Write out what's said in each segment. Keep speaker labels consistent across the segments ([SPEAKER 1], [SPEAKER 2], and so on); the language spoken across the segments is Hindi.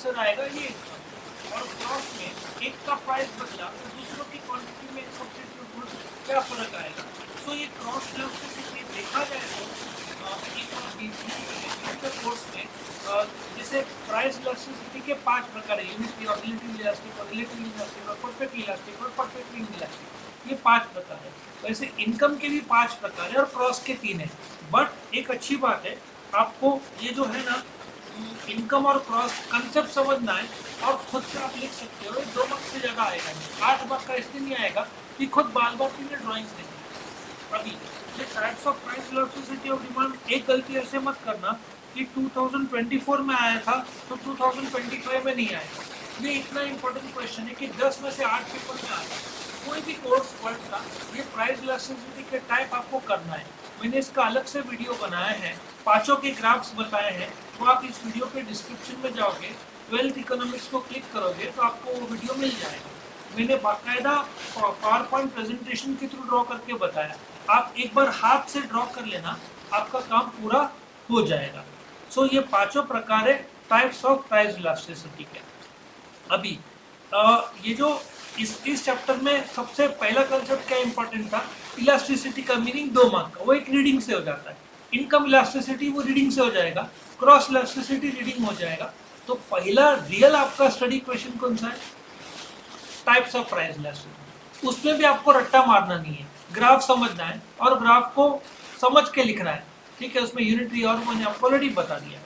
[SPEAKER 1] आंसर आएगा ये और क्रॉस में एक का प्राइस बदला तो दूसरों की क्वांटिटी में सब्स्टिट्यूट हो क्या फर्क आएगा। तो ये क्रॉस इलास्टिसिटी देखा जाए तो कोर्स में जैसे प्राइस इलास्टिसिटी के 5 प्रकार है, यूनिटरी और रिलेटिव इलास्टिक और रिलेटिव इलास्टिक और परफेक्ट इलास्टिक और परफेक्टली इलास्टिक, ये 5 प्रकार है। वैसे इनकम के भी 5 प्रकार है और क्रॉस के 3 है। बट एक अच्छी बात है, आपको ये जो है ना इनकम और क्रॉस कंसेप्ट समझना है और खुद से आप लिख सकते हो। 2 मार्क्स से ज़्यादा आएगा नहीं, 8 मार्क्स का इसलिए नहीं आएगा कि खुद बार बार तुमने ड्राइंग्स नहीं। अभी ये types of price elasticity of demand, एक गलती ऐसे मत करना कि 2024 में आया था तो 2025 में नहीं आएगा। ये इतना इंपॉर्टेंट क्वेश्चन है कि 10 में से 8 पेपर में आएगा। कोई भी कोर्स पढ़ना, ये प्राइस इलास्टिसिटी के टाइप आपको करना है। मैंने इसका अलग से वीडियो बनाया है, 5 के ग्राफ्स बताए हैं, तो आप इस वीडियो के डिस्क्रिप्शन में जाओगे, 12th इकोनॉमिक्स को क्लिक करोगे तो आपको वो वीडियो मिल जाएगा। मैंने बाकायदा पावर पॉइंट प्रेजेंटेशन के थ्रू ड्रॉ करके बताया। आप एक बार हाथ से ड्रॉ कर लेना, आपका काम पूरा हो जाएगा। सो ये 5 प्रकार है टाइप्स ऑफ प्राइस इलास्टिसिटी के। अभी ये जो इस चैप्टर में सबसे पहला कंसेप्ट क्या इंपॉर्टेंट था, इलास्टिसिटी का मीनिंग 2 मार्क का, वो एक रीडिंग से हो जाता है। इनकम इलास्टिसिटी वो रीडिंग से हो जाएगा, क्रॉस इलास्टिसिटी रीडिंग हो जाएगा। तो पहला रियल आपका स्टडी क्वेश्चन कौन सा है, टाइप्स ऑफ प्राइस इलास्टिसिटी। उसमें भी आपको रट्टा मारना नहीं है, ग्राफ समझना है और ग्राफ को समझ के लिखना है, ठीक है। उसमें यूनिटरी और मैंने आपको ऑलरेडी बता दिया।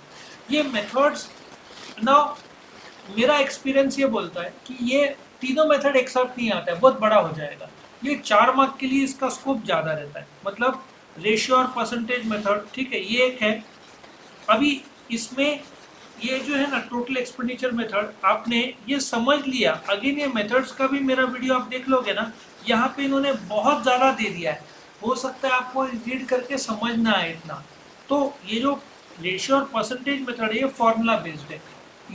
[SPEAKER 1] ये मेथड्स ना, मेरा एक्सपीरियंस ये बोलता है कि ये तीनों मेथड एक साथ नहीं आता है, बहुत बड़ा हो जाएगा। ये 4 मार्क के लिए इसका स्कोप ज़्यादा रहता है, मतलब रेशियो और परसेंटेज मेथड, ठीक है, ये एक है। अभी इसमें ये जो है ना टोटल एक्सपेंडिचर मेथड, आपने ये समझ लिया। अगेन ये मेथड्स का भी मेरा वीडियो आप देख लोगे ना, यहाँ पे इन्होंने बहुत ज़्यादा दे दिया है, हो सकता है आपको रीड करके समझ ना आए इतना। तो ये जो रेशियो और परसेंटेज मेथड है ये फॉर्मूला बेस्ड है,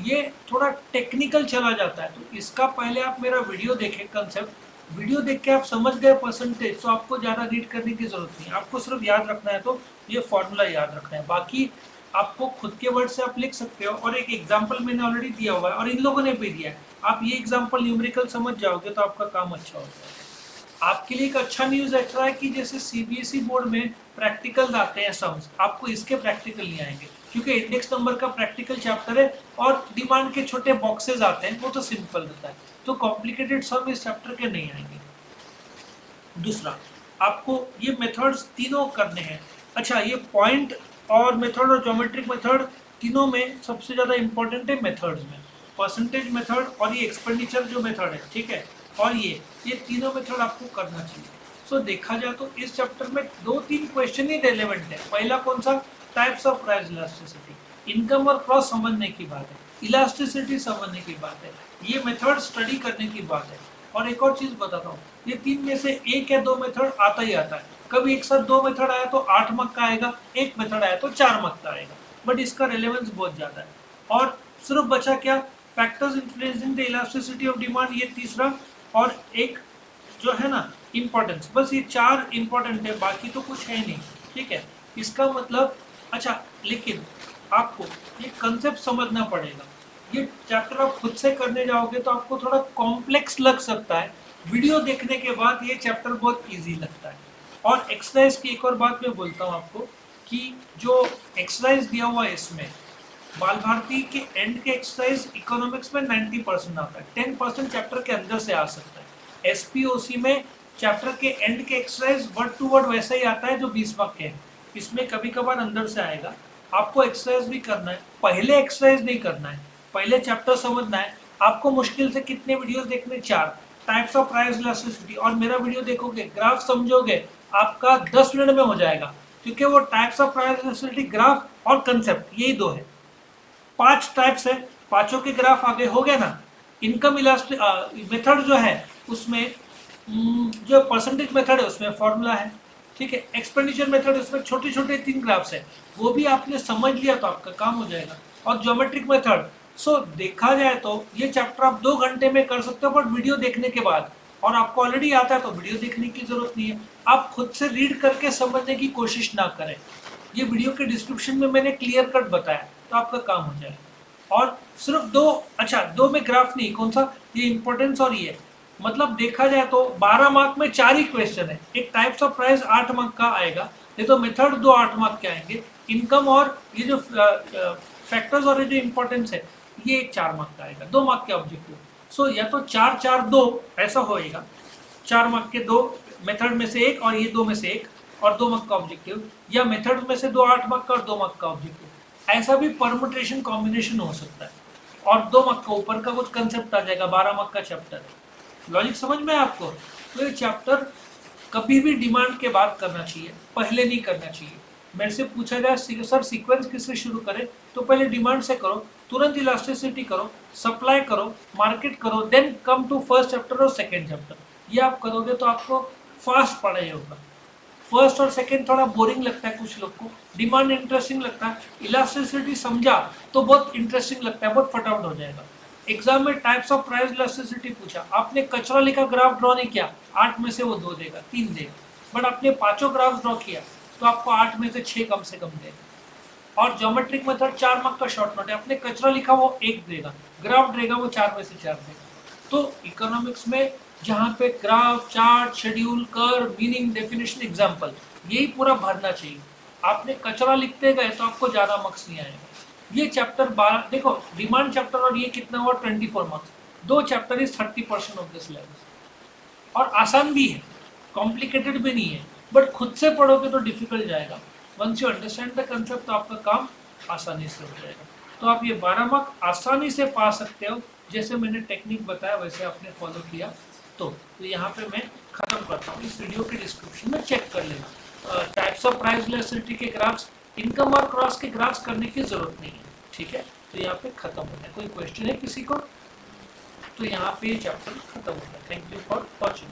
[SPEAKER 1] ये थोड़ा टेक्निकल चला जाता है। तो इसका पहले आप मेरा वीडियो देखें, कंसेप्ट वीडियो देख के आप समझ गए परसेंटेज, तो आपको ज़्यादा रीड करने की जरूरत नहीं, आपको सिर्फ याद रखना है तो ये फॉर्मूला याद रखना है। बाकी आपको खुद के वर्ड से आप लिख सकते हो, और एक एग्जाम्पल मैंने ऑलरेडी दिया हुआ है और इन लोगों ने भी दिया है। आप ये एग्जाम्पल न्यूमेरिकल समझ जाओगे तो आपका काम अच्छा हो जाएगा। आपके लिए एक अच्छा न्यूज़ ऐसा है कि जैसे सीबीएसई बोर्ड में प्रैक्टिकल आते हैं सम्स, आपको इसके प्रैक्टिकल नहीं आएंगे क्योंकि इंडेक्स नंबर का प्रैक्टिकल चैप्टर है और डिमांड के छोटे बॉक्सेस आते हैं, वो तो सिंपल रहता है। तो कॉम्प्लिकेटेड सम इस चैप्टर के नहीं आएंगे। दूसरा, आपको ये मेथड्स तीनों करने हैं। अच्छा, ये पॉइंट और मेथड और ज्योमेट्रिक मेथड तीनों में सबसे ज़्यादा इंपॉर्टेंट है मेथड्स में, परसेंटेज मेथड और ये एक्सपेंडिचर जो मेथड है, ठीक है, और ये तीनों मेथड आपको करना चाहिए। सो देखा जाए तो इस चैप्टर में 2-3 क्वेश्चन ही रेलेवेंट है। पहला कौन सा, types of price elasticity, income और क्रॉस समझने की बात है, इलास्टिसिटी समझने की बात है, ये मेथड स्टडी करने की बात है। और एक और चीज़ बताता हूँ, ये 3 में से 1 या 2 मेथड आता ही आता है। कभी एक साथ 2 मेथड आया तो 8 मार्क का आएगा, एक मेथड आया तो 4 मार्क का आएगा, बट इसका रेलेवेंस बहुत ज़्यादा है। और सिर्फ बचा क्या, factors influencing the elasticity of demand, ये तीसरा, और एक जो है ना इम्पोर्टेंस, बस ये 4 इंपॉर्टेंट है, बाकी तो कुछ है नहीं, ठीक है। इसका मतलब अच्छा, लेकिन आपको ये कंसेप्ट समझना पड़ेगा। ये चैप्टर आप खुद से करने जाओगे तो आपको थोड़ा कॉम्प्लेक्स लग सकता है, वीडियो देखने के बाद ये चैप्टर बहुत इजी लगता है। और एक्सरसाइज की एक और बात मैं बोलता हूँ आपको कि जो एक्सरसाइज दिया हुआ है इसमें, बाल भारती के एंड के एक्सरसाइज इकोनॉमिक्स में 90% आता है, 10% चैप्टर के अंदर से आ सकता है। एसपीओसी में चैप्टर के एंड के एक्सरसाइज वर्ड टू वर्ड वैसा ही आता है जो 20 मार्क के है, इसमें कभी कभार अंदर से आएगा। आपको एक्सरसाइज भी करना है, पहले एक्सरसाइज नहीं करना है, पहले चैप्टर समझना है। आपको मुश्किल से कितने वीडियोस देखने, 4, टाइप्स ऑफ प्राइस इलास्टिसिटी, और मेरा वीडियो देखोगे, ग्राफ समझोगे, आपका 10 मिनट में हो जाएगा, क्योंकि वो types of price elasticity, graph और कंसेप्ट, यही 2 है। 5 टाइप्स है, पांचों के ग्राफ आगे हो गया ना। इनकम इलास्टिक मेथड जो है उसमें जो परसेंटेज मेथड है उसमें फॉर्मूला है, ठीक है। एक्सपेंडिचर मेथड उसमें छोटे छोटे 3 ग्राफ्स है, वो भी आपने समझ लिया तो आपका काम हो जाएगा। और ज्योमेट्रिक मेथड, सो देखा जाए तो ये चैप्टर आप 2 घंटे में कर सकते हो, बट वीडियो देखने के बाद, और आपको ऑलरेडी आता है तो वीडियो देखने की जरूरत नहीं है। आप खुद से रीड करके समझने की कोशिश ना करें, ये वीडियो के डिस्क्रिप्शन में मैंने क्लियर कट बताया, तो आपका काम हो जाएगा। और सिर्फ दो, अच्छा दो में ग्राफ नहीं, कौन सा, ये इंपॉर्टेंस और ये, मतलब देखा जाए तो 12 मार्क में 4 ही क्वेश्चन है। एक टाइप्स ऑफ प्राइस 8 मार्क का आएगा, ये तो मेथड दो 8 मार्क के आएंगे, इनकम और ये जो फैक्टर्स और ये जो इंपॉर्टेंस है ये एक 4 मार्क का आएगा, 2 मार्क के ऑब्जेक्टिव। सो या तो 4 4 2 ऐसा होएगा, 4 मार्क के दो मेथड में से एक और ये दो में से एक, और 2 मार्क का ऑब्जेक्टिव, या मेथड में से दो 8 मार्क का और 2 मार्क का ऑब्जेक्टिव। ऐसा भी परमुटेशन कॉम्बिनेशन हो सकता है, और 2 मार्क का ऊपर का कुछ कंसेप्ट आ जाएगा, 12 मार्क का चैप्टर है। लॉजिक समझ में है आपको? तो ये चैप्टर कभी भी डिमांड के बाद करना चाहिए, पहले नहीं करना चाहिए। मेरे से पूछा जाए सर सीक्वेंस किससे शुरू करें, तो पहले डिमांड से करो, तुरंत इलास्टिसिटी करो, सप्लाई करो, मार्केट करो, then come to first chapter और सेकेंड चैप्टर। ये आप करोगे तो आपको फास्ट पढ़ाई होगा। फर्स्ट और सेकेंड थोड़ा बोरिंग लगता है कुछ लोग को, डिमांड इंटरेस्टिंग लगता है, इलास्टिसिटी समझा तो बहुत इंटरेस्टिंग लगता है, बहुत फटाफट हो जाएगा। एग्जाम में टाइप्स ऑफ प्राइस इलास्टिसिटी पूछा, आपने कचरा लिखा, ग्राफ ड्रॉ नहीं किया, 8 में से वो 2 देगा, 3 देगा। बट आपने 5 ग्राफ ड्रॉ किया तो आपको 8 में से 6 कम से कम देगा। और ज्योमेट्रिक मेथड 4 मार्क का शॉर्ट नोट है, आपने कचरा लिखा वो 1 देगा, ग्राफ देगा वो 4 में से 4 देगा। तो इकोनॉमिक्स में जहाँ पे graph, chart, schedule, curve, meaning, definition, example, यही पूरा भरना चाहिए। आपने कचरा लिखते गए तो आपको ज़्यादा मार्क्स नहीं आएगा। ये चैप्टर 12 देखो, डिमांड चैप्टर और ये कितना हुआ 24 marks, 2 chapter is 30% of this syllabus. और आसान भी है, कॉम्प्लिकेटेड भी नहीं है, बट खुद से पढ़ोगे तो डिफिकल्ट जाएगा। Once you understand the concept तो आपका काम आसानी से हो जाएगा। तो आप ये 12 मार्क आसानी से पा सकते हो, जैसे मैंने टेक्निक बताया वैसे आपने फॉलो किया तो यहाँ पे मैं खत्म करता हूँ। इस वीडियो के डिस्क्रिप्शन में चेक कर लेना, टाइप्स ऑफ प्राइस इलास्टिसिटी के ग्राफ्स, इनकम और क्रॉस के ग्राफ्स करने की जरूरत नहीं है, ठीक है। तो यहाँ पे खत्म होता है। कोई क्वेश्चन है किसी को? तो यहाँ पे चैप्टर खत्म होता है। Thank you for watching.